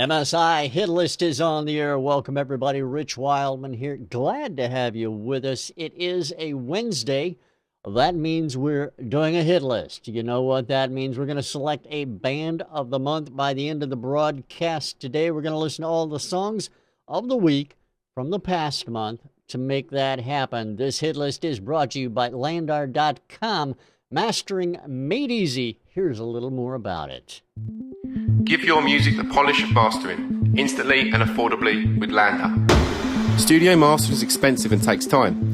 MSI Hitlist is on the air. Welcome, everybody. Rich Wildman here. Glad to have you with us. It is a Wednesday. That means we're doing a hit list. You know what that means? We're going to select a band of the month by the end of the broadcast today. We're going to listen to all the songs of the week from the past month to make that happen. This hit list is brought to you by Landar.com. Mastering made easy. Here's a little more about it. Give your music the polish of mastering, instantly and affordably with Landar. Studio mastering is expensive and takes time.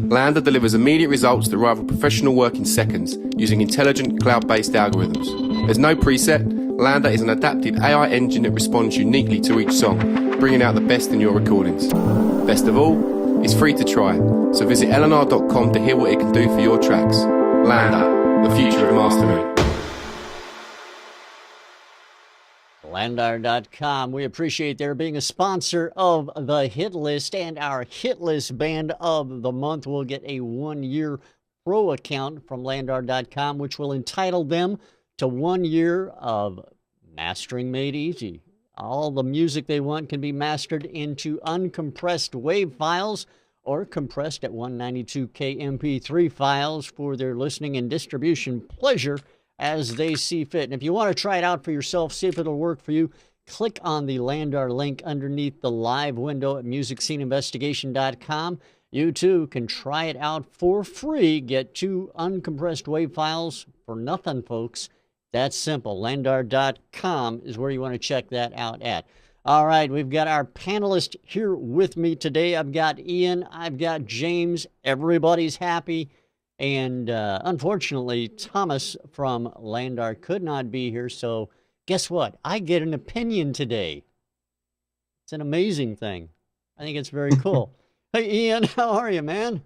Landar delivers immediate results that rival professional work in seconds using intelligent cloud-based algorithms. There's no preset. Landar is an adaptive AI engine that responds uniquely to each song, bringing out the best in your recordings. Best of all, it's free to try, so visit lnr.com to hear what it can do for your tracks. Landar, the future of mastering. Landar.com. We appreciate their being a sponsor of the Hit List, and our Hit List band of the month will get a 1-year pro account from Landar.com, which will entitle them to 1 year of mastering made easy. All the music they want can be mastered into uncompressed WAV files or compressed at 192K MP3 files for their listening and distribution pleasure as they see fit. And if you want to try it out for yourself, see if it'll work for you, click on the Landar link underneath the live window at musicsceneinvestigation.com. You too can try it out for free. Get 2 uncompressed WAV files for nothing, folks. That's simple. Landar.com is where you want to check that out at. All right, we've got our panelists here with me today. I've got Ian, I've got James. Everybody's happy. And unfortunately, Thomas from Landar could not be here. So guess what? I get an opinion today. It's an amazing thing. I think it's very cool. Hey, Ian, how are you, man?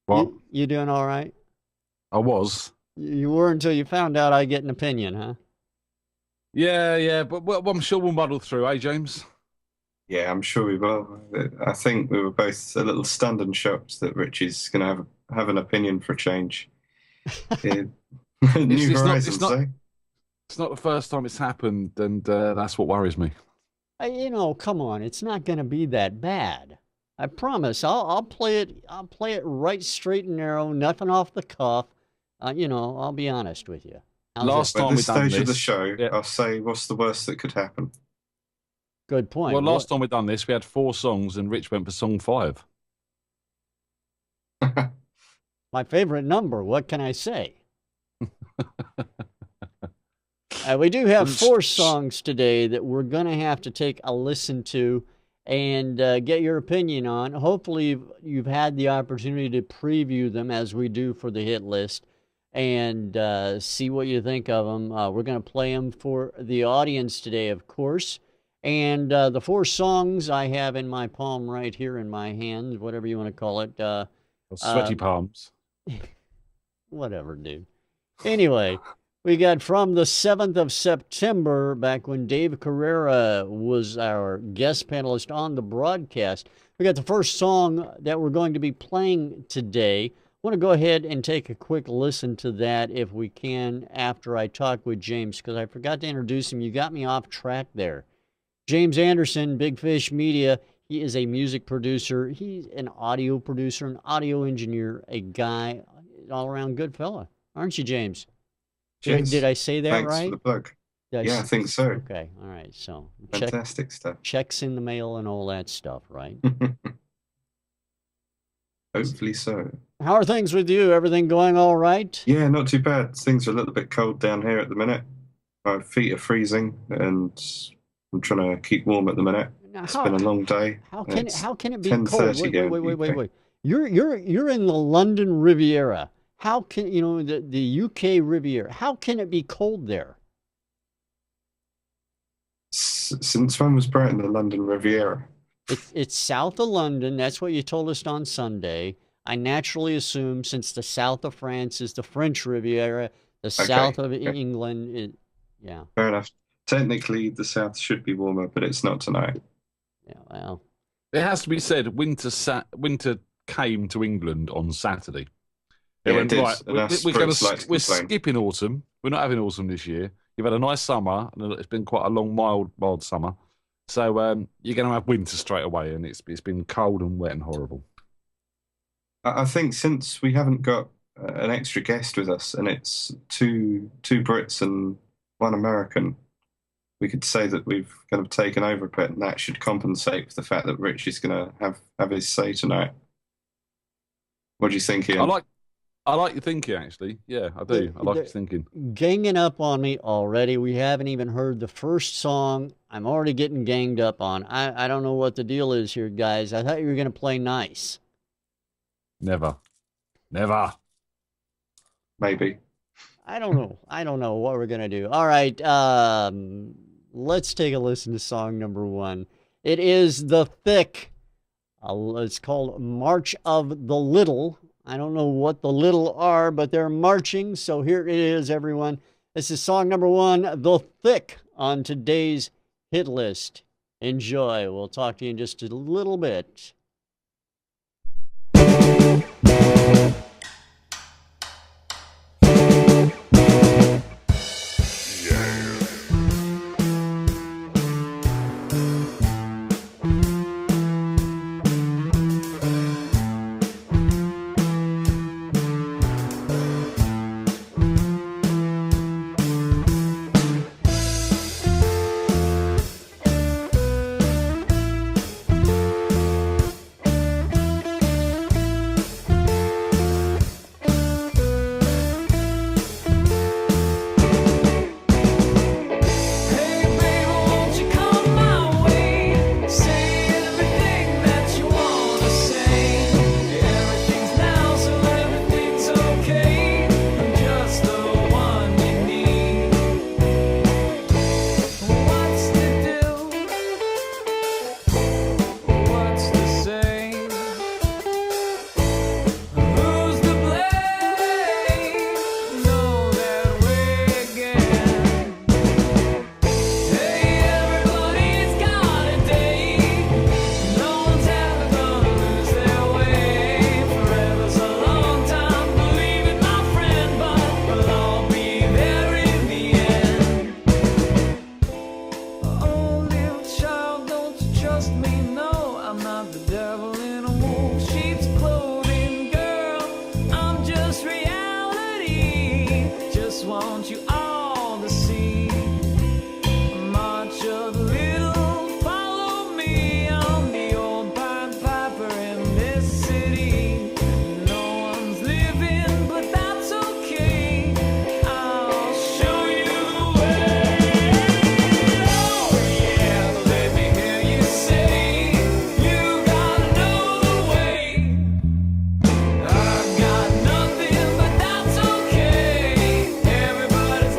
What? You doing all right? I was. You were until you found out I get an opinion, huh? Yeah, but I'm sure we'll muddle through, eh, James? Yeah, I'm sure we will. I think we were both a little stunned and shocked that Richie's going to have an opinion for a change. New horizons, eh? It's not the first time it's happened, and that's what worries me. You know, come on, it's not going to be that bad. I promise. I'll play it. I'll play it right straight and narrow, nothing off the cuff. I'll be honest with you. Last time we done stage this, of the show, yeah. I'll say, what's the worst that could happen? Good point. Well, last time we done this, we had 4 songs, and Rich went for song 5. My favorite number. What can I say? We do have 4 songs today that we're going to have to take a listen to and get your opinion on. Hopefully, you've had the opportunity to preview them as we do for the hit list and see what you think of them. We're going to play them for the audience today, of course. And the 4 songs I have in my palm right here in my hand, whatever you want to call it. Sweaty palms. Whatever, dude. Anyway, we got from the 7th of September, back when Dave Carrera was our guest panelist on the broadcast. We got the first song that we're going to be playing today. I want to go ahead and take a quick listen to that if we can after I talk with James, because I forgot to introduce him. You got me off track there. James Anderson, Big Fish Media. He is a music producer. He's an audio producer, an audio engineer, a guy, all-around good fella. Aren't you, James? Did I say that Thanks right? for the plug. I think so. Okay, all right. So Fantastic stuff. Checks in the mail and all that stuff, right? Hopefully so. How are things with you? Everything going all right? Yeah, not too bad. Things are a little bit cold down here at the minute. My feet are freezing, and I'm trying to keep warm at the minute. Now, it's been a long day. How can it be cold? Wait. You're in the London Riviera. How can the UK Riviera? How can it be cold there? Since when was Brighton the London Riviera? It's south of London. That's what you told us on Sunday. I naturally assume since the south of France is the French Riviera, the south of England, yeah. Fair enough. Technically, the south should be warmer, but it's not tonight. Yeah, well. It has to be said, winter came to England on Saturday. Yeah, it did. Right, we're skipping autumn. We're not having autumn this year. You've had a nice summer, and it's been quite a long, mild summer. So you're going to have winter straight away, and it's been cold and wet and horrible. I think since we haven't got an extra guest with us, and it's two Brits and one American, we could say that we've kind of taken over a bit, and that should compensate for the fact that Rich is going to have his say tonight. What do you think, Ian? I like your thinking, actually. Yeah, I do. I like your thinking. Ganging up on me already. We haven't even heard the first song. I'm already getting ganged up on. I don't know what the deal is here, guys. I thought you were going to play nice. Never. Maybe. I don't know. I don't know what we're going to do. All right. Let's take a listen to song number 1. It is The Thick. It's called March of the Little. I don't know what the little are, but they're marching. So here it is, everyone. This is song number 1, The Thick, on today's hit list. Enjoy. We'll talk to you in just a little bit. Everybody's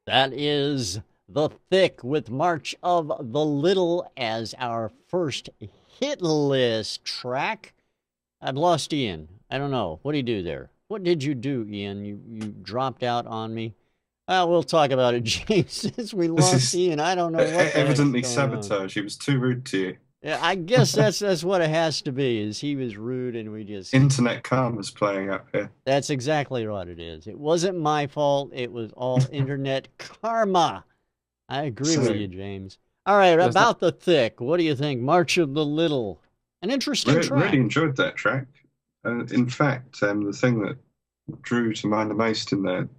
That is The Thick with March of the Little as our first hit list track. I've lost Ian. I don't know. What do you do there? What did you do, Ian? You dropped out on me. We'll talk about it, James. Since we lost Ian, I don't know what evidently sabotage. He was too rude to you. Yeah, I guess that's what it has to be. Is he was rude and we just internet karma's playing up here. That's exactly what it is. It wasn't my fault. It was all internet karma. I agree with you, James. All right, about The Thick. What do you think? March of the Little. An interesting track. Really enjoyed that track. In fact, the thing that drew to mind the most in there,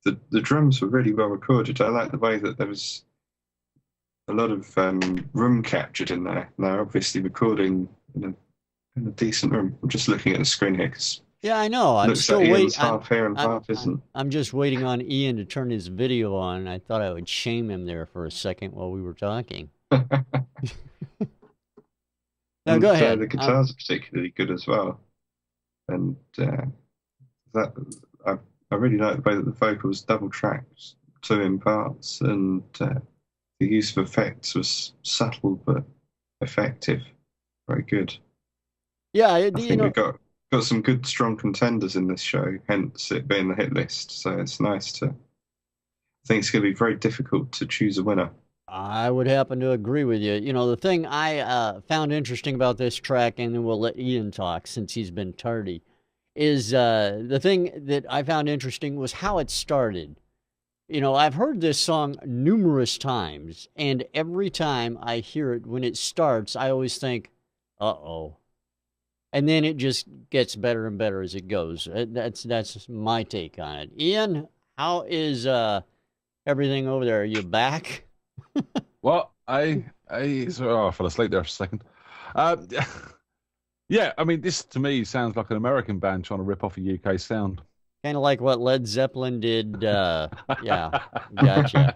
the drums were really well recorded. I like the way that there was a lot of room captured in there. Now, obviously, recording in a decent room. I'm just looking at the screen here. Yeah, I know. I'm still like waiting. Half here and half isn't. I'm just waiting on Ian to turn his video on. I thought I would shame him there for a second while we were talking. Now, go ahead. The guitars are particularly good as well. And that I really like the way that the vocals double tracked 2 in parts, and the use of effects was subtle but effective. Very good. Yeah, I think we've got some good, strong contenders in this show, hence it being the hit list. So it's nice to. I think it's going to be very difficult to choose a winner. I would happen to agree with you. You know, the thing I found interesting about this track, and then we'll let Ian talk since he's been tardy, is the thing that I found interesting was how it started. You know, I've heard this song numerous times, and every time I hear it, when it starts, I always think, uh-oh. And then it just gets better and better as it goes. That's my take on it. Ian, how is everything over there? Are you back? Well, I fell asleep there for a second. Yeah, I mean, this to me sounds like an American band trying to rip off a UK sound. Kind of like what Led Zeppelin did. Yeah, gotcha.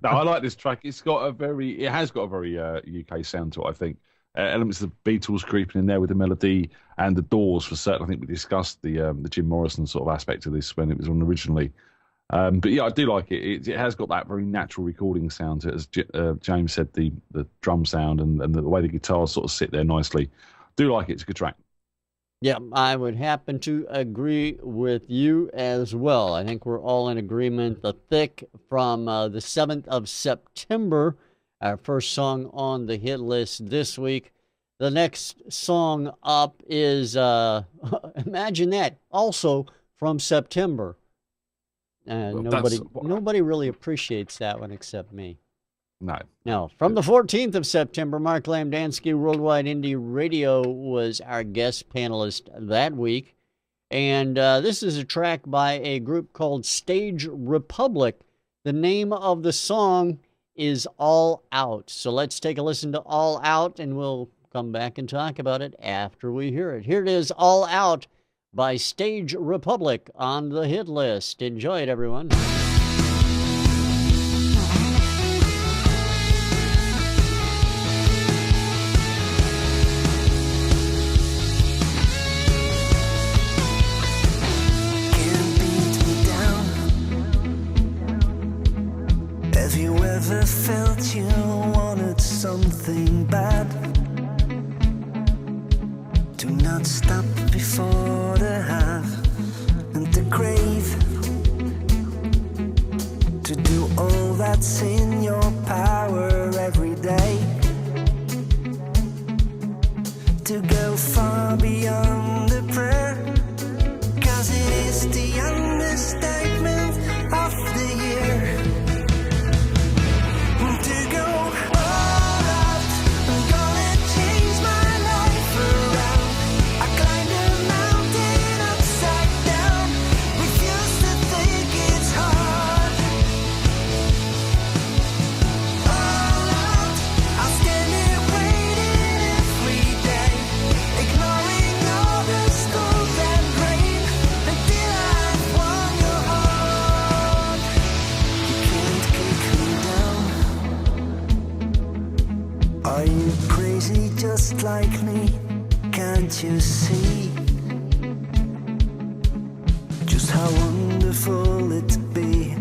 No, I like this track. It has got a very UK sound to it, I think. Elements of the Beatles creeping in there with the melody, and the Doors for certain. I think we discussed the Jim Morrison sort of aspect of this when it was on originally. But yeah, I do like it. It has got that very natural recording sound to it, as James said, the drum sound and the way the guitars sort of sit there nicely. Do like it. It's a good track. Yeah, I would happen to agree with you as well. I think we're all in agreement. The Thick from the 7th of September, our first song on the hit list this week. The next song up is, imagine that, also from September. Nobody really appreciates that one except me. No. From the 14th of September, Mark Lamdansky, Worldwide Indie Radio, was our guest panelist that week. And this is a track by a group called Stage Republic. The name of the song is All Out. So let's take a listen to All Out, and we'll come back and talk about it after we hear it. Here it is, All Out by Stage Republic on the hit list. Enjoy it, everyone. Have you ever felt you wanted something bad? Do not stop before the have and the crave. To do all that's in your power every day. To go far beyond the prayer. 'Cause it is the understatement of the year. Are you crazy just like me? Can't you see just how wonderful it'd be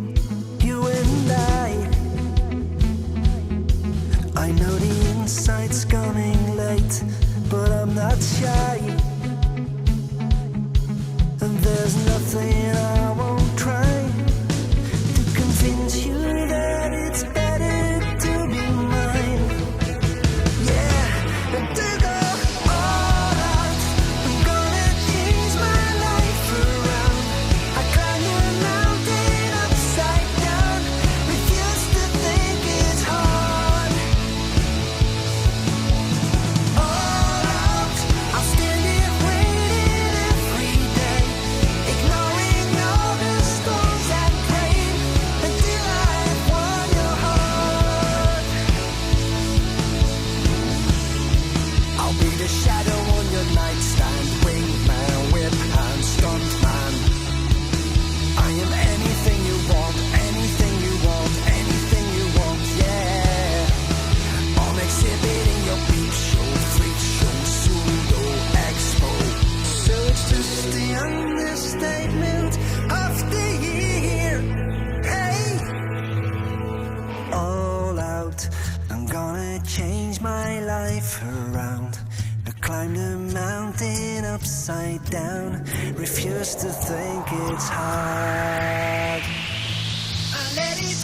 upside down. Refuse to think it's hard. I let it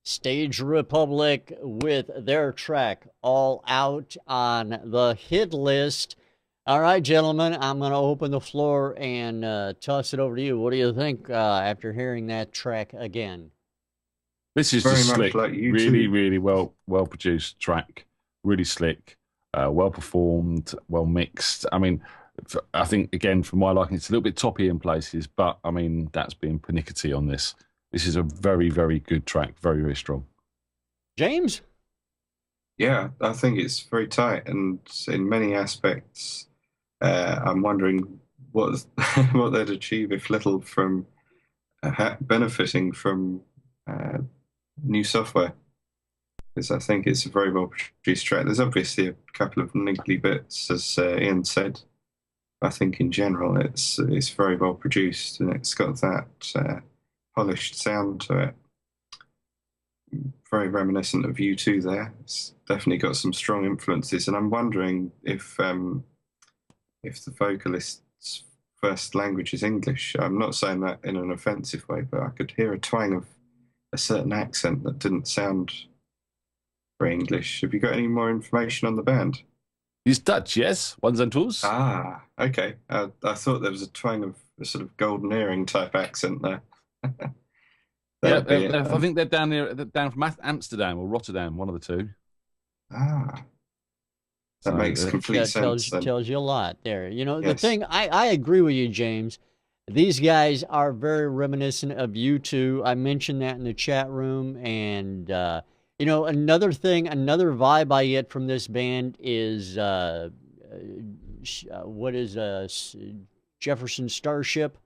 Stage Republic with their track All Out on the hit list. All right, gentlemen, I'm going to open the floor and toss it over to you. What do you think after hearing that track again? This is Very just much slick, like you really, two. really well produced track, really slick, well performed, well mixed. I mean, I think again, from my liking, it's a little bit toppy in places, but I mean that's being pernickety on this. This is a very, very good track, very, very strong. James? Yeah, I think it's very tight, and in many aspects, I'm wondering what what they'd achieve if little from benefiting from new software. Because I think it's a very well produced track. There's obviously a couple of niggly bits, as Ian said. I think in general, it's very well produced, and it's got that polished sound to it. Very reminiscent of U2 there. It's definitely got some strong influences, and I'm wondering if the vocalist's first language is English. I'm not saying that in an offensive way, but I could hear a twang of a certain accent that didn't sound very English. Have you got any more information on the band? He's Dutch, yes, ones and twos. Ah, okay. I thought there was a twang of a sort of golden earring type accent there. Yeah, That'd be it, I then. think they're down from Amsterdam or Rotterdam, one of the two. Ah, that So, makes complete That sense then. tells you a lot there. You know, the Yes. thing, I agree with you, James. These guys are very reminiscent of U2. I mentioned that in the chat room. And, you know, another thing, another vibe I get from this band is, what is Jefferson Starship?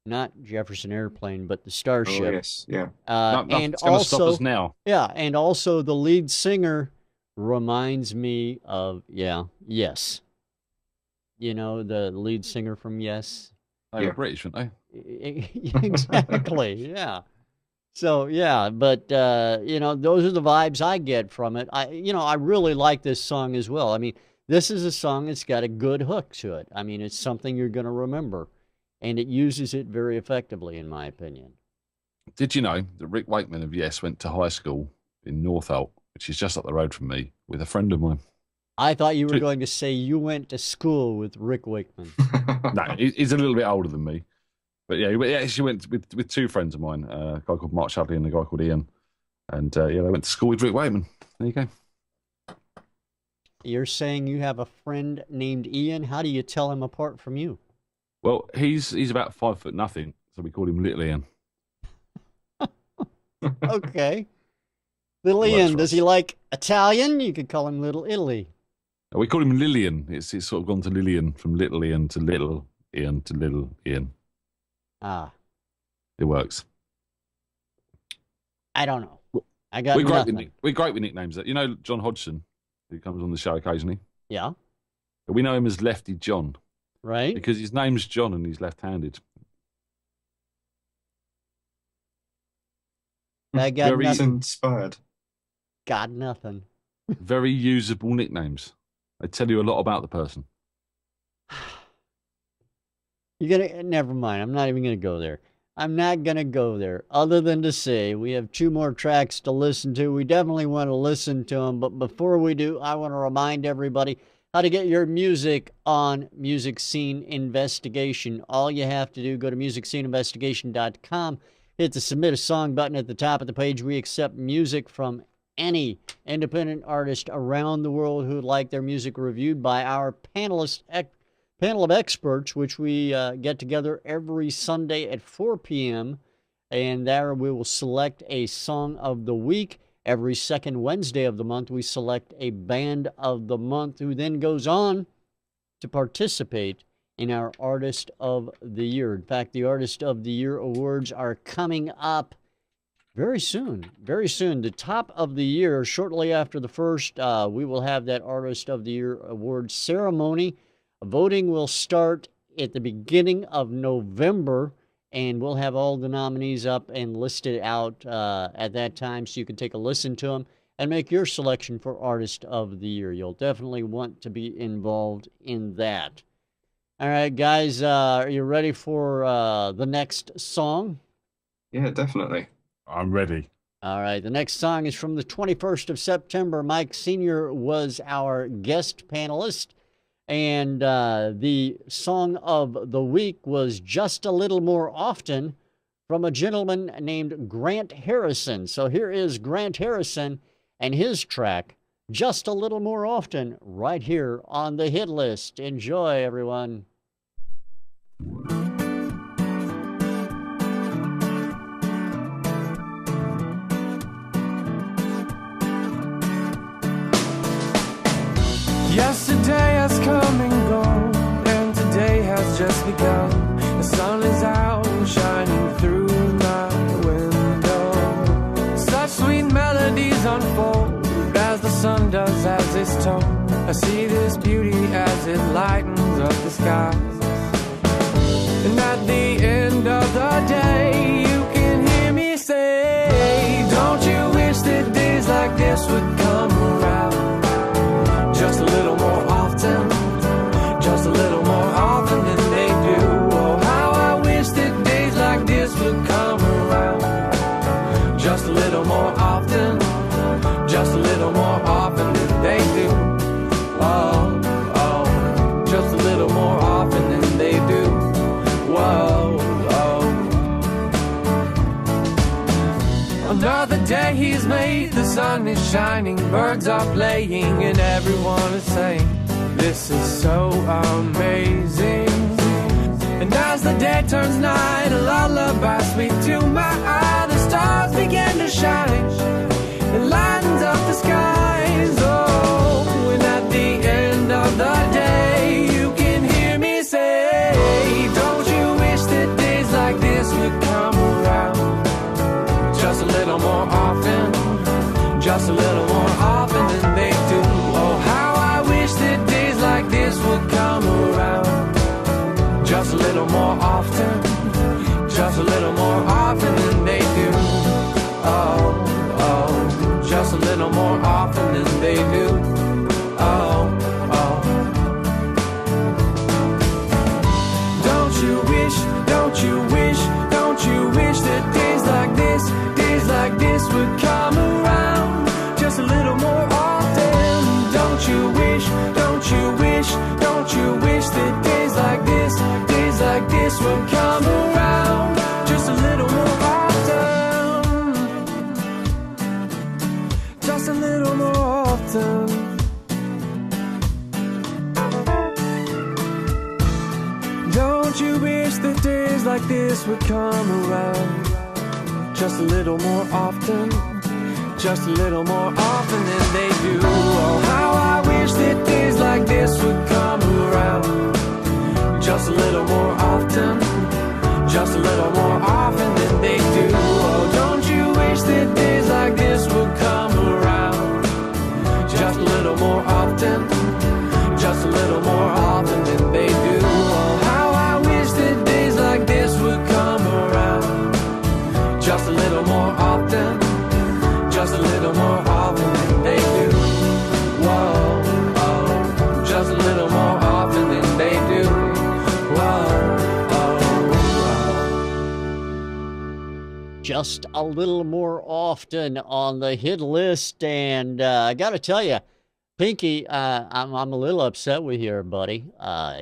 Not Jefferson Airplane, but the Oh, Starship. yes, yeah. And Nothing's going to stop also, us now. yeah, and also the lead singer reminds me of, Yes. You know, the lead singer from Yes. They were Yeah. British, weren't they? Exactly, yeah. So, yeah, but, you know, those are the vibes I get from it. I really like this song as well. I mean, this is a song that's got a good hook to it. I mean, it's something you're going to remember, and it uses it very effectively, in my opinion. Did you know that Rick Wakeman of Yes went to high school in Northolt, which is just up the road from me, with a friend of mine? I thought you were True. going to say you went to school with Rick Wakeman. No, he's a little bit older than me. But yeah, he actually went with two friends of mine, a guy called Mark Shadley and a guy called Ian. And yeah, they went to school with Rick Wakeman. There you go. You're saying you have a friend named Ian? How do you tell him apart from you? Well, he's about 5'0", so we call him Little Ian. Okay. Little Works Ian, for does us. he like Italian? You could call him Little Italy. We call him Lillian. It's sort of gone to Lillian, from Little Ian to Little Ian to Little Ian. Ah, It works. I don't know. I got We're great, nothing. we're great with nicknames. You know John Hodgson, who comes on the show occasionally? Yeah, But we know him as Lefty John right? because his name's John and he's left-handed. I got Very- He's nothing. inspired. Got nothing. Very usable nicknames. They tell you a lot about the person. Never mind. I'm not even gonna go there. I'm not gonna go there. Other than to say, we have 2 more tracks to listen to. We definitely want to listen to them, but before we do, I want to remind everybody how to get your music on Music Scene Investigation. All you have to do, go to musicsceneinvestigation.com, hit the Submit a Song button at the top of the page. We accept music from any independent artist around the world who would like their music reviewed by our panel of experts, which we get together every Sunday at 4 p.m. And there we will select a song of the week. Every second Wednesday of the month, we select a band of the month who then goes on to participate in our Artist of the Year. In fact, the Artist of the Year awards are coming up very soon. Very soon. The top of the year, shortly after the first, we will have that Artist of the Year award ceremony. Voting will start at the beginning of November, and we'll have all the nominees up and listed out at that time so you can take a listen to them and make your selection for Artist of the Year. You'll definitely want to be involved in that. All right, guys, are you ready for the next song? Yeah, definitely. I'm ready. All right, the next song is from the 21st of September. Mike Sr. was our guest panelist, and the song of the week was Just a Little More Often from a gentleman named Grant Harrison. So here is Grant Harrison and his track, Just a Little More Often, right here on the hit list. Enjoy, everyone. Yesterday has come and gone, and today has just begun. The sun is out and shining through my window. Such sweet melodies unfold as the sun does as its tone. I see this beauty as it lightens up the skies. And at the end of the day, you can hear me say, don't you wish that days like this would come around? Just a little more often, just a little more often than they do. Oh, how I wish that days like this would come around. Just a little more often, just a little more often than they do. Oh, oh, just a little more often than they do. Whoa, oh. Another day he's made, the sun is shining, birds are playing, and everyone is saying, this is so amazing. And as the day turns night, a lullaby sweet to my eye, the stars begin to shine, it lightens up the skies. Oh, and at the end of the day, you can hear me say, don't you wish that days like this would come around? Just a little more often, just a little more often than they do. Oh, how I wish that days like this would come around. Just a little more often, just a little more often than they do. Oh, oh, just a little more often than they do. Oh, oh. Don't you wish, don't you wish, don't you wish that days like this would come around just a little more often? Don't you wish, don't you wish, don't you wish that days like this would come around just a little more often? Just a little more often. Don't you wish that days like this would come around just a little more often, just a little more often than they do? Oh, how I wish that days like this would come around just a little more often, just a little more often than they do. Oh, don't you wish that days like this would come around just a little more often, just a little more often than they do? Oh, how I wish that days like this would come around just a little more often, just a little more often than they do. Whoa, oh, just a little more often than they do. Whoa, oh, oh. Just a little more often on the hit list, and I got to tell you, Pinky, I'm a little upset with you, buddy.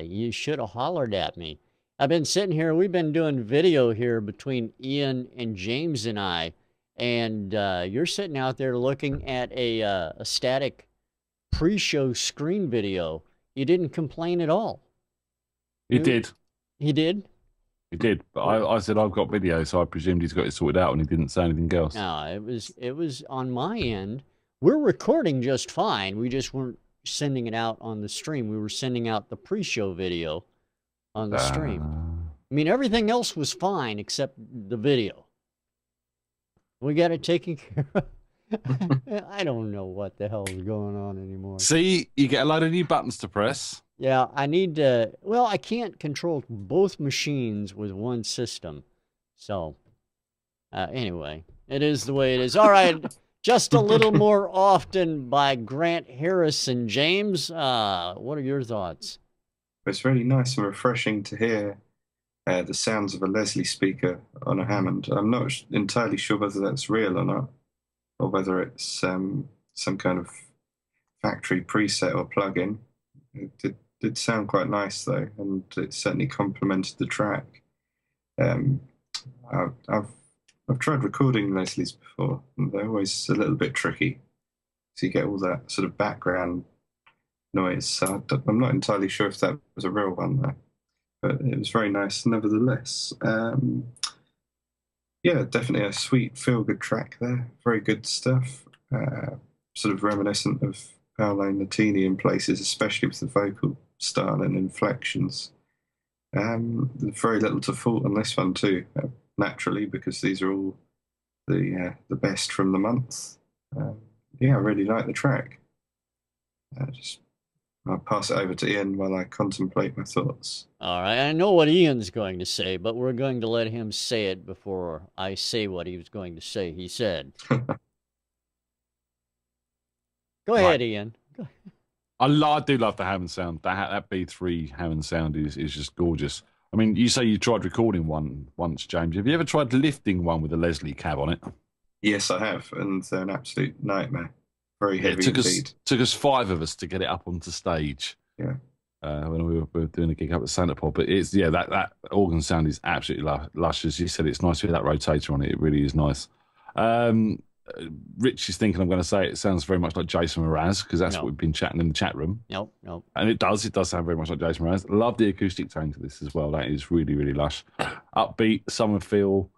You should have hollered at me. I've been sitting here, we've been doing video here between Ian and James and I, and you're sitting out there looking at a static pre-show screen video. You didn't complain at all. He did. He did? He did. But I said I've got video, so I presumed he's got it sorted out, and he didn't say anything else. No, it was on my end. We're recording just fine. We just weren't sending it out on the stream. We were sending out the pre-show video. on the stream. I mean, everything else was fine except the video. We got it taken care of. I don't know what the hell is going on anymore. See, you get a load of new buttons to press. Yeah, I need to. Well, I can't control both machines with one system. So, anyway, it is the way it is. All right, just a little more often by Grant Harrison. James, what are your thoughts? It's really nice and refreshing to hear the sounds of a Leslie speaker on a Hammond. I'm not entirely sure whether that's real or not, or whether it's some kind of factory preset or plug-in. It did sound quite nice though, and it certainly complemented the track. I've tried recording Leslie's before, and they're always a little bit tricky. So you get all that sort of background noise. So I'm not entirely sure if that was a real one though, but it was very nice nevertheless. Yeah, definitely a sweet feel-good track there. Very good stuff. Sort of reminiscent of Paolo Nutini in places, especially with the vocal style and inflections. Very little to fault on this one too, naturally, because these are all the best from the month. Yeah, I really like the track. I'll pass it over to Ian while I contemplate my thoughts. All right, I know what Ian's going to say, but we're going to let him say it before I say what he was going to say. He said. Go ahead, Ian. I do love the Hammond sound. That B3 Hammond sound is just gorgeous. I mean, you say you tried recording one once, James. Have you ever tried lifting one with a Leslie cab on it? Yes, I have, and they're an absolute nightmare. Very heavy indeed. Took us 5 of us to get it up onto stage. Yeah. When we were doing a gig up at Santa Pod. But it's, yeah, that organ sound is absolutely lush. As you said, it's nice with that rotator on it. It really is nice. Rich is thinking I'm going to say it sounds very much like Jason Mraz, because that's what we've been chatting in the chat room. Nope. And it does sound very much like Jason Mraz. Love the acoustic tone to this as well. That is really, really lush. Upbeat, summer feel.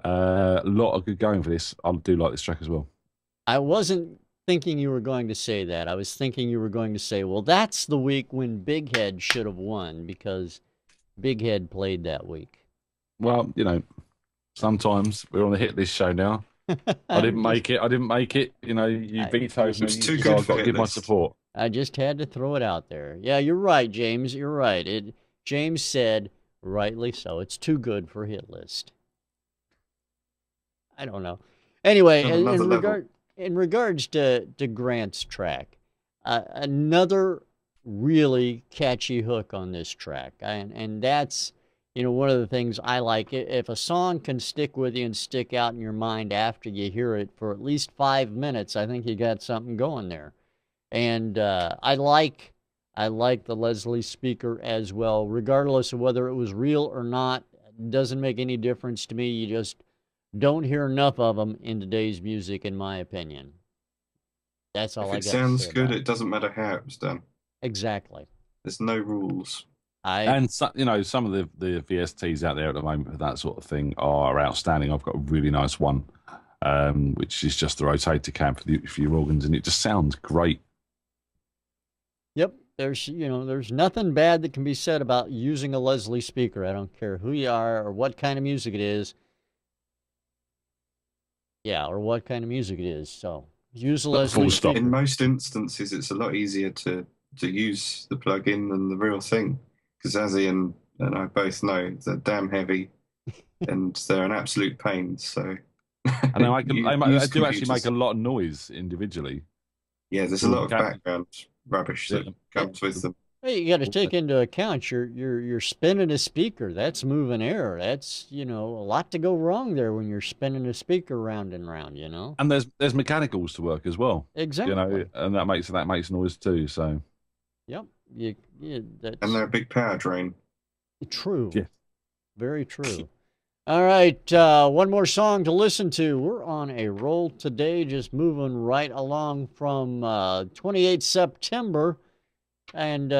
A lot of good going for this. I do like this track as well. I wasn't thinking you were going to say that. I was thinking you were going to say, well, that's the week when Big Head should have won, because Big Head played that week. Well, you know, sometimes we're on the hit list show now. I didn't make it. You know, you vetoed me, too so good I've got to give my support. I just had to throw it out there. Yeah, you're right, James. You're right. James said, rightly so, it's too good for hit list. I don't know. Anyway, in regards to Grant's track, another really catchy hook on this track, and that's, you know, one of the things I like. If a song can stick with you and stick out in your mind after you hear it for at least 5 minutes, I think you got something going there. And I like the Leslie speaker as well, regardless of whether it was real or not. It doesn't make any difference to me. You just don't hear enough of them in today's music, in my opinion. That's all I got to say. If it sounds good, it doesn't matter how it was done. Exactly. There's no rules. And you know, some of the VSTs out there at the moment for that sort of thing are outstanding. I've got a really nice one, which is just the rotator cab for your organs, and it just sounds great. Yep. There's nothing bad that can be said about using a Leslie speaker. I don't care who you are or what kind of music it is. Yeah, or what kind of music it is. So use a Leslie speaker. In most instances, it's a lot easier to use the plug-in than the real thing, because as Ian and I both know, they're damn heavy and they're an absolute pain. So, and they do actually make a lot of noise individually. Yeah, there's a lot of background rubbish that comes with them. Hey, you got to take into account you're spinning a speaker. That's moving air. That's, you know, a lot to go wrong there when you're spinning a speaker round and round. You know. And there's mechanicals to work as well. Exactly. You know, and that makes noise too. So. Yep. And they're a big power drain. True. Yeah. Very true. All right, one more song to listen to. We're on a roll today, just moving right along from 28 September. And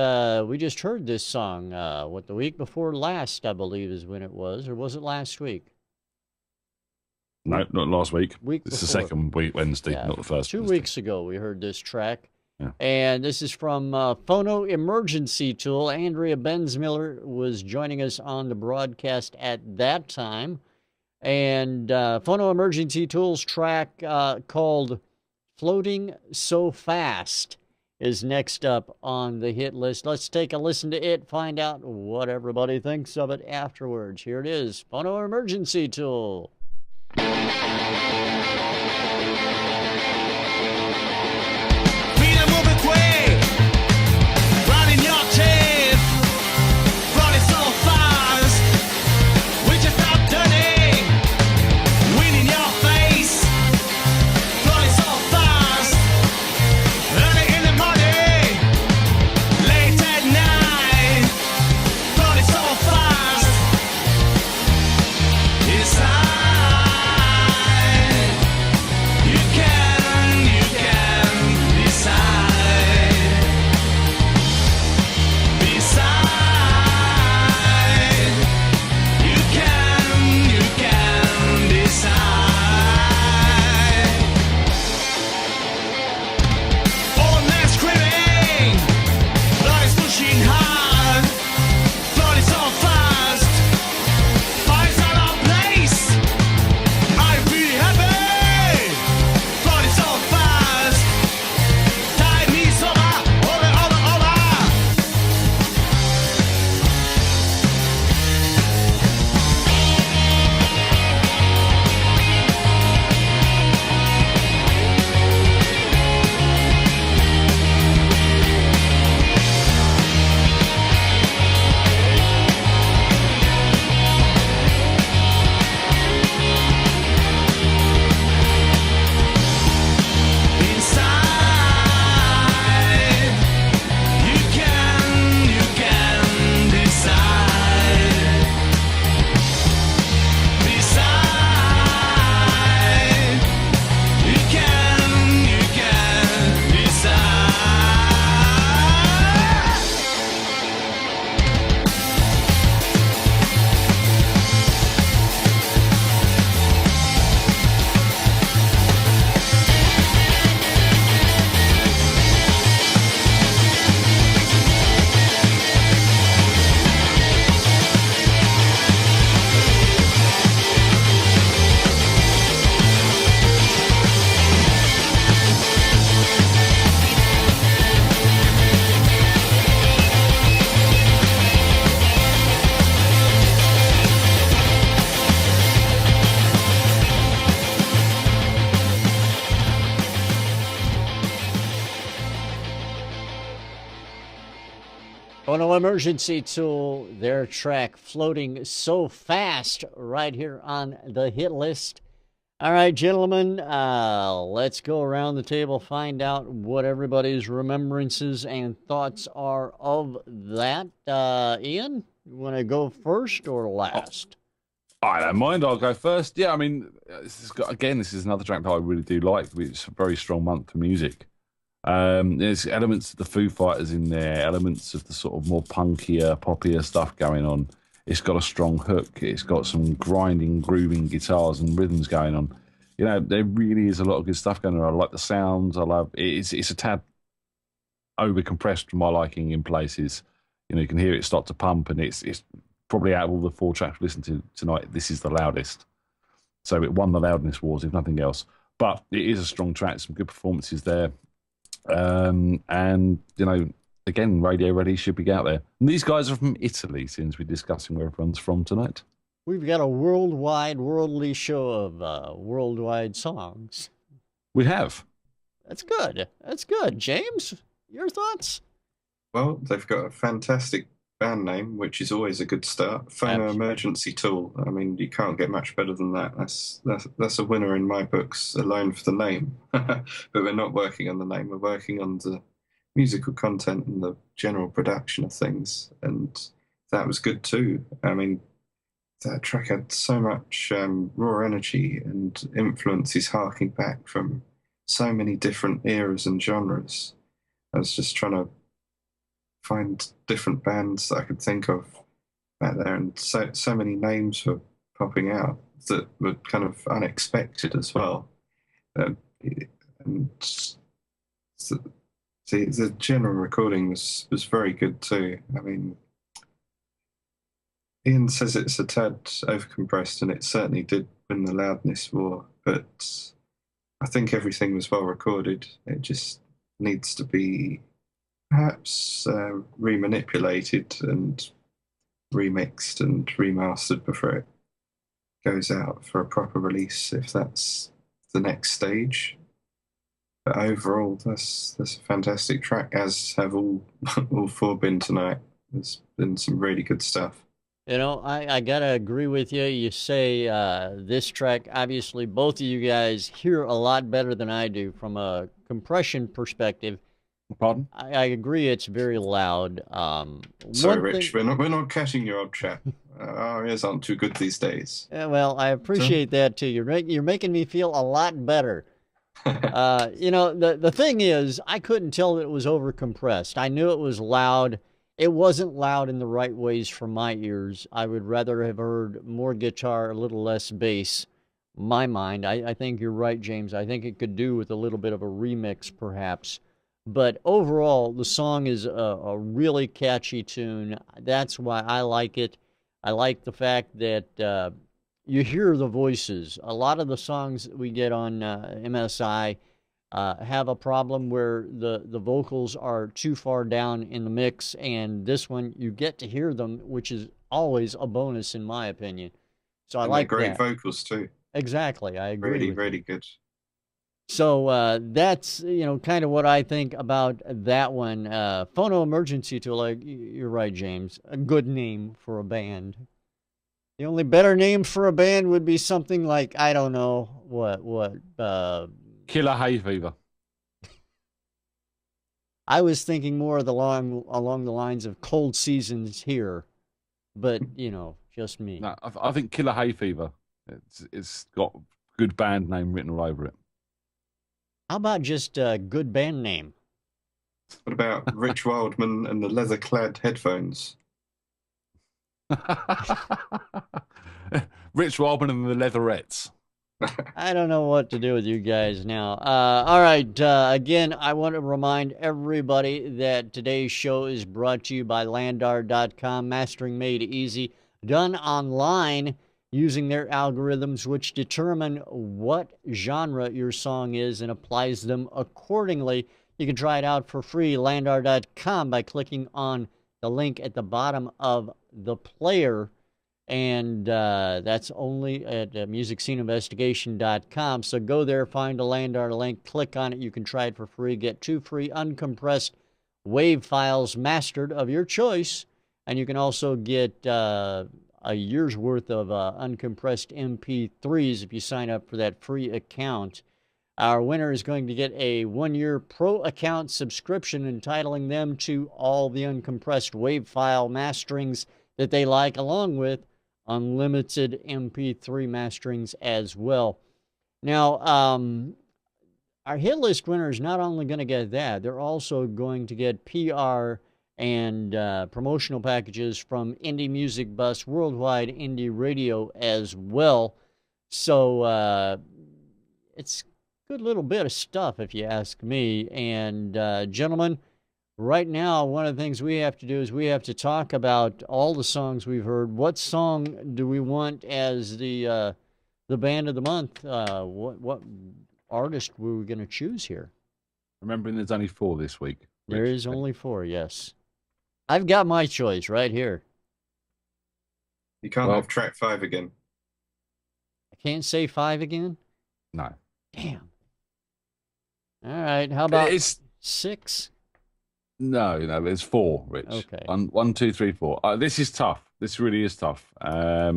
we just heard this song, the week before last, I believe is when it was. Or was it last week? No, not last week. It's the second week, Wednesday, not the first. 2 weeks ago, we heard this track. Yeah. And this is from Phono Emergency Tool. Andrea Bensmiller was joining us on the broadcast at that time. And Phono Emergency Tool's track called Floating So Fast is next up on the hit list. Let's take a listen to it, find out what everybody thinks of it afterwards. Here it is, Phono Emergency Tool. Phono Emergency Tool, their track Floating So Fast right here on the hit list. All right, gentlemen, let's go around the table, find out what everybody's remembrances and thoughts are of that. Ian, you want to go first or last? I don't mind. I'll go first. Yeah, I mean, this is another track that I really do like. It's a very strong month for music. There's elements of the Foo Fighters in there, elements of the sort of more punkier, poppier stuff going on. It's got a strong hook. It's got some grinding, grooving guitars and rhythms going on. You know, there really is a lot of good stuff going on. I like the sounds. I love it's a tad over compressed for my liking in places. You know, you can hear it start to pump, and it's probably out of all the 4 tracks we listened to tonight, this is the loudest. So it won the loudness wars, if nothing else. But it is a strong track. Some good performances there. And, you know, again, Radio Ready should be out there. And these guys are from Italy, since we're discussing where everyone's from tonight. We've got a worldly show of worldwide songs. We have. That's good. That's good. James, your thoughts? Well, they've got a fantastic band name, which is always a good start. Phono Emergency Tool. I mean, you can't get much better than that. That's a winner in my books alone for the name. But we're not working on the name. We're working on the musical content and the general production of things. And that was good too. I mean, that track had so much raw energy and influences harking back from so many different eras and genres. I was just trying to find different bands that I could think of back there, and so many names were popping out that were kind of unexpected as well. And See, the general recording was very good too. I mean, Ian says it's a tad overcompressed, and it certainly did win the loudness war, but I think everything was well recorded. It just needs to be perhaps remanipulated and remixed and remastered before it goes out for a proper release, if that's the next stage. But overall, that's a fantastic track, as have all all four been tonight. There's been some really good stuff. You know, I gotta agree with you. You say this track, obviously, both of you guys hear a lot better than I do from a compression perspective. Pardon? I agree, it's very loud. Sorry, one Rich, thing, we're not catching your old chap. Our ears aren't too good these days. well, I appreciate that too. You're making me feel a lot better. You know, the thing is, I couldn't tell that it was overcompressed. I knew it was loud. It wasn't loud in the right ways for my ears. I would rather have heard more guitar, a little less bass. My mind, I think you're right, James. I think it could do with a little bit of a remix, perhaps. But overall, the song is a really catchy tune. That's why I like it. I like the fact that you hear the voices. A lot of the songs that we get on MSI have a problem where the vocals are too far down in the mix, and this one you get to hear them, which is always a bonus in my opinion. So I And like they're great that. vocals too. Exactly, I agree Really, with really you. good. So that's kind of what I think about that one. Phono Emergency Tool. You're right, James. A good name for a band. The only better name for a band would be something like, I don't know what. Killer Hay Fever. I was thinking more of along the lines of Cold Seasons Here, but just me. No, I think Killer Hay Fever. It's got good band name written all over it. How about just a good band name? What about Rich Wildman and the leather-clad headphones? Rich Wildman and the Leatherettes. I don't know what to do with you guys now. All right. Again, I want to remind everybody that today's show is brought to you by Landar.com. Mastering made easy, done online using their algorithms, which determine what genre your song is and applies them accordingly. You can try it out for free. Landar.com by clicking on the link at the bottom of the player. And that's only at musicsceneinvestigation.com. So go there, find a Landar link, click on it. You can try it for free. Get 2 free uncompressed wave files mastered of your choice. And you can also get a year's worth of uncompressed MP3s if you sign up for that free account. Our winner is going to get a 1-year pro account subscription, entitling them to all the uncompressed wave file masterings that they like, along with unlimited MP3 masterings as well. Now, our hit list winner is not only going to get that, they're also going to get PR and promotional packages from Indie Music Bus Worldwide Indie Radio as well. So it's a good little bit of stuff, if you ask me. And gentlemen, right now, one of the things we have to do is we have to talk about all the songs we've heard. What song do we want as the band of the month? What artist were we going to choose here? Remembering there's only 4 this week. There is only 4, yes. I've got my choice right here. You can't have track 5 again. I can't say 5 again? No. Damn. All right, how about It's 6? No, there's 4, Rich. Okay. 1, 2, 3, 4. This is tough. This really is tough. I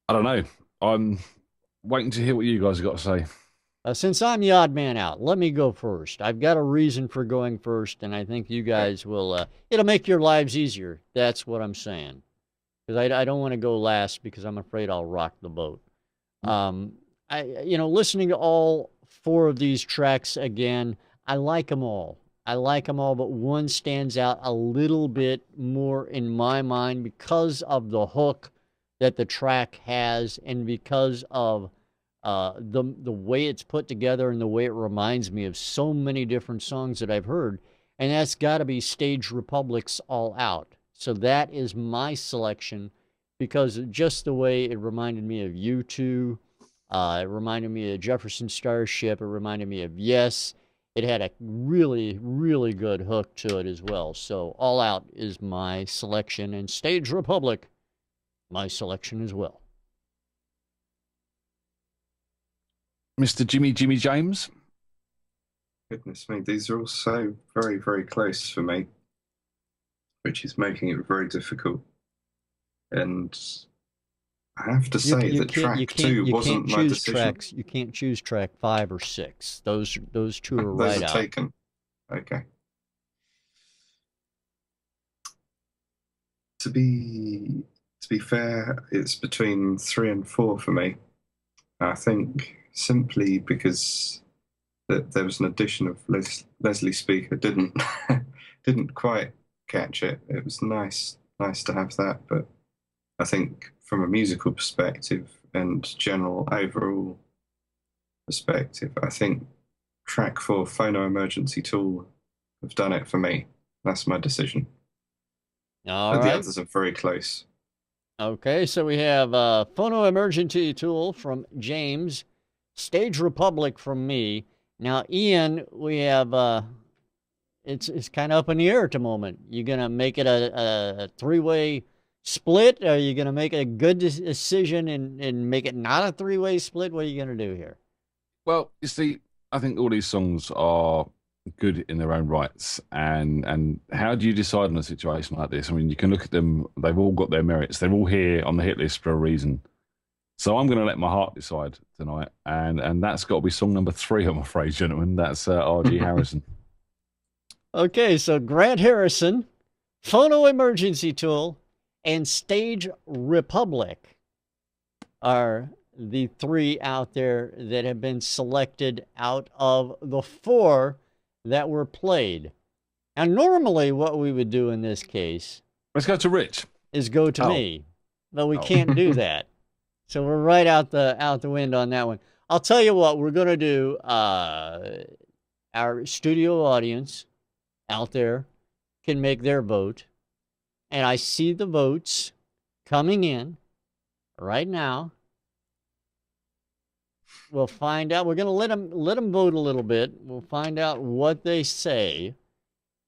don't know. I'm waiting to hear what you guys have got to say. Since I'm the odd man out, let me go first. I've got a reason for going first, and I think you guys will, it'll make your lives easier. That's what I'm saying. Because I don't want to go last because I'm afraid I'll rock the boat. Listening to all 4 of these tracks again, I like them all. But one stands out a little bit more in my mind because of the hook that the track has and because of The way it's put together and the way it reminds me of so many different songs that I've heard, and that's got to be Stage Republic's All Out. So that is my selection because just the way it reminded me of U2, it reminded me of Jefferson Starship, it reminded me of Yes. It had a really, really good hook to it as well. So All Out is my selection, and Stage Republic, my selection as well. Mr. Jimmy James. Goodness me, these are all so very, very close for me, which is making it very difficult. And I have to say that track 2 wasn't my decision. You can't choose track 5 or 6. Those two are Those right are out. taken. Okay. To be fair, it's between 3 and 4 for me. I think simply because there was an addition of Leslie Speaker didn't quite catch it. It was nice to have that, but I think from a musical perspective and general overall perspective, I think track 4, Phono Emergency Tool, have done it for me. That's my decision. All but right. The others are very close. Okay, so we have Phono Emergency Tool from James, Stage Republic from me. Now, Ian, we have it's kind of up in the air at the moment. You gonna make it a 3-way split? Or are you gonna make a good decision and make it not a 3-way split? What are you gonna do here? Well, you see, I think all these songs are good in their own rights, and how do you decide on a situation like this? I mean, you can look at them; they've all got their merits. They're all here on the hit list for a reason. So I'm going to let my heart decide tonight, and that's got to be song number 3, I'm afraid, gentlemen. That's R.G. Harrison. Okay, so Grant Harrison, Phono Emergency Tool, and Stage Republic are the 3 out there that have been selected out of the 4 that were played. Now, normally what we would do in this case... Let's go to Rich. ...is go to me, but we can't do that. So we're right out the wind on that one. I'll tell you what, we're going to do, our studio audience out there can make their vote. And I see the votes coming in right now. We'll find out. We're going to let them vote a little bit. We'll find out what they say.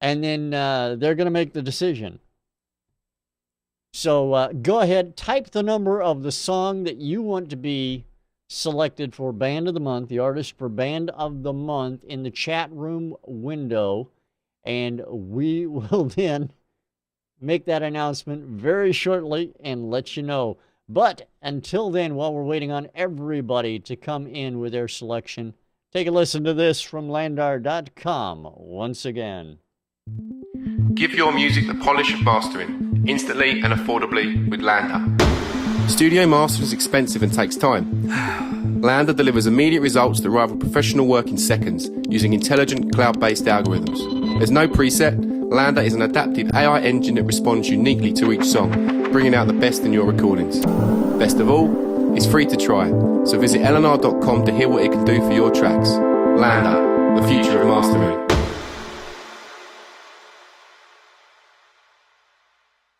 And then they're going to make the decision. So go ahead, type the number of the song that you want to be selected for Band of the Month, the artist for Band of the Month, in the chat room window. And we will then make that announcement very shortly and let you know. But until then, while we're waiting on everybody to come in with their selection, take a listen to this from Landar.com once again. Give your music the polish of mastering, instantly and affordably with Landar. Studio mastering is expensive and takes time. Landar delivers immediate results that rival professional work in seconds using intelligent cloud-based algorithms. There's no preset. Landar is an adaptive AI engine that responds uniquely to each song, bringing out the best in your recordings. Best of all, it's free to try, so visit lnr.com to hear what it can do for your tracks. Landar, the future of mastering.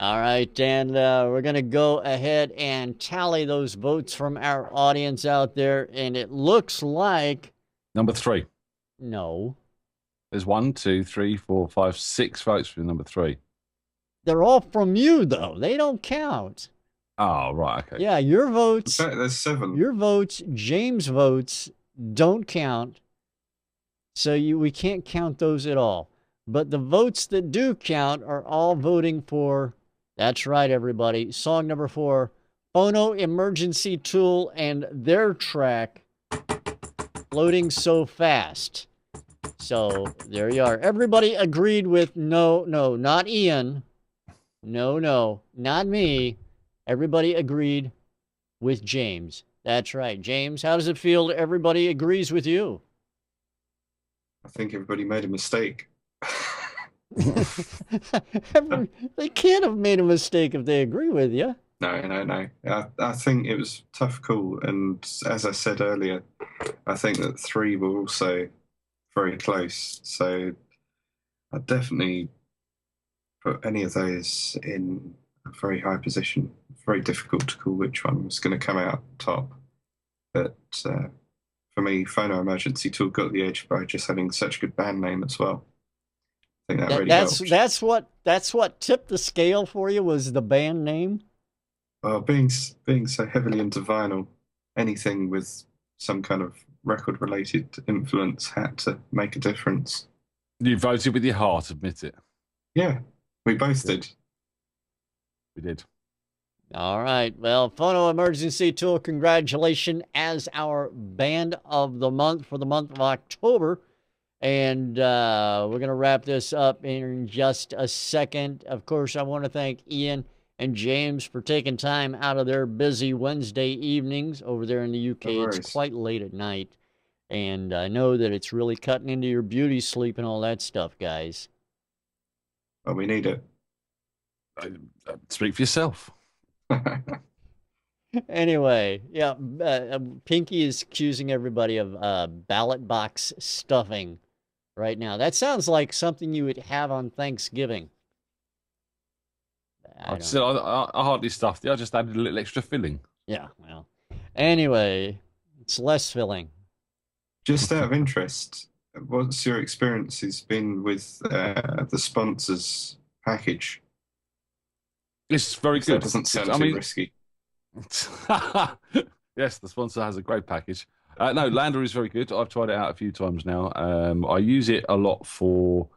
All right, and we're going to go ahead and tally those votes from our audience out there, and it looks like... Number 3. No. There's 1, 2, 3, 4, 5, 6 votes for number 3. They're all from you, though. They don't count. Oh, right, okay. Yeah, your votes... There's 7. Your votes, James' votes, don't count. So we can't count those at all. But the votes that do count are all voting for... That's right, everybody. Song number 4, Phono Emergency Tool and their track, Floating So Fast. So there you are. Everybody agreed with no, not Ian. No, not me. Everybody agreed with James. That's right. James, how does it feel that everybody agrees with you? I think everybody made a mistake. They can't have made a mistake if they agree with you. No. I think it was a tough call, and as I said earlier, I think that 3 were also very close. So I'd definitely put any of those in a very high position. Very difficult to call which one was going to come out top. But for me, Phono Emergency Tool got the edge by just having such a good band name as well. I think that really helped. That's what tipped the scale for you, was the band name. Being so heavily into vinyl, anything with some kind of record-related influence had to make a difference. You voted with your heart, admit it. Yeah, we both did. We did. All right. Well, Phono Emergency Tool, congratulations as our band of the month for the month of October. And we're going to wrap this up in just a second. Of course, I want to thank Ian and James for taking time out of their busy Wednesday evenings over there in the UK. No worries. It's quite late at night. And I know that it's really cutting into your beauty sleep and all that stuff, guys. Well, we need it. Speak for yourself. Anyway, yeah, Pinky is accusing everybody of ballot box stuffing right now. That sounds like something you would have on Thanksgiving. I hardly stuffed it. I just added a little extra filling. Yeah, well. Anyway, it's less filling. Just out of interest, what's your experiences been with the sponsors package? It's very good. That doesn't sound too risky. Yes, the sponsor has a great package. No, Lander is very good. I've tried it out a few times now. I use it a lot for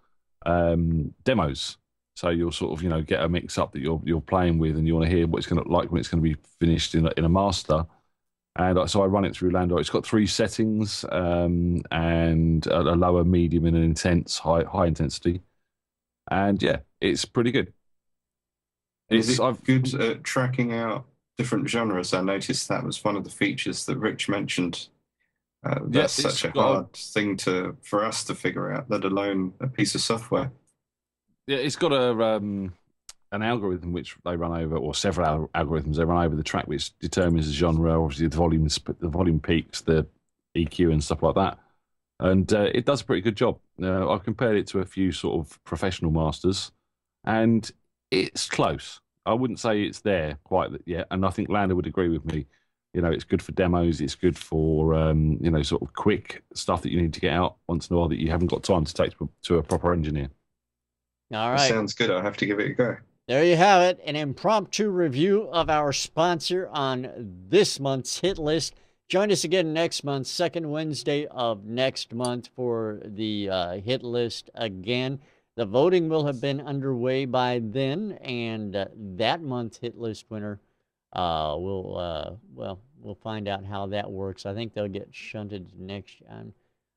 demos. So you'll sort of, get a mix up that you're playing with, and you want to hear what it's going to look like when it's going to be finished in a master. And so I run it through Lander. It's got 3 settings, and a lower, medium, and an intense, high intensity. And yeah, it's pretty good. Is it good at tracking out different genres? I noticed that was one of the features that Rich mentioned. That's such a hard thing for us to figure out, let alone a piece of software. Yeah, it's got an algorithm which they run over, or several algorithms they run over the track, which determines the genre, obviously the volume peaks, the EQ and stuff like that. And it does a pretty good job. I've compared it to a few sort of professional masters, and it's close. I wouldn't say it's there quite yet, and I think Lander would agree with me. It's good for demos. It's good for sort of quick stuff that you need to get out once in a while that you haven't got time to take to a proper engineer. All right. That sounds good. I'll have to give it a go. There you have it, an impromptu review of our sponsor on this month's hit list. Join us again next month, second Wednesday of next month, for the hit list again. The voting will have been underway by then, and that month's hit list winner, we'll find out how that works. I think they'll get shunted next year.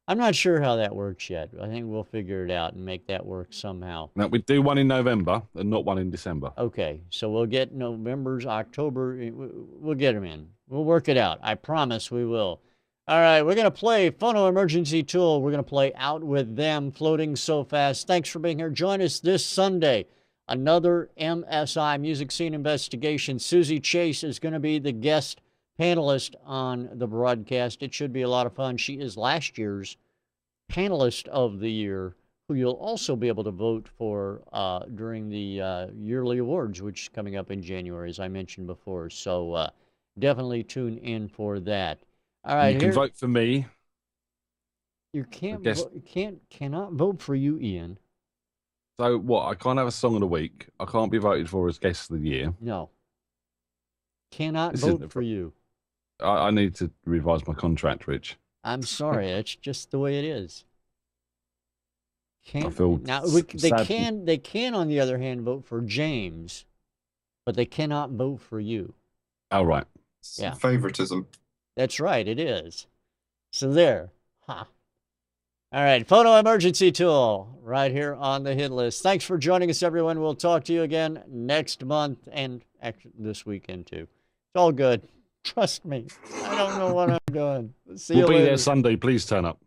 I'm not sure how that works yet. I think we'll figure it out and make that work somehow. Now, we do one in November and not one in December. Okay, so we'll get November's, October. We'll get them in. We'll work it out. I promise we will. All right, we're going to play Phono Emergency Tool. We're going to play Out With Them, Floating So Fast. Thanks for being here. Join us this Sunday. Another MSI Music Scene Investigation. Susie Chase is going to be the guest panelist on the broadcast. It should be a lot of fun. She is last year's panelist of the year, who you'll also be able to vote for during the yearly awards, which is coming up in January, as I mentioned before. So definitely tune in for that. All right, you can vote for me. You cannot vote for you, Ian. So what? I can't have a song of the week. I can't be voted for as guest of the year. No. Cannot vote for you. I need to revise my contract, Rich. I'm sorry. It's just the way it is. They can, on the other hand, vote for James, but they cannot vote for you. Oh, right. Yeah. Favoritism. That's right. It is. So there. Ha. All right. Phono Emergency Tool right here on the hit list. Thanks for joining us, everyone. We'll talk to you again next month and actually this weekend, too. It's all good. Trust me. I don't know what I'm doing. See you later. We'll be there Sunday. Please turn up.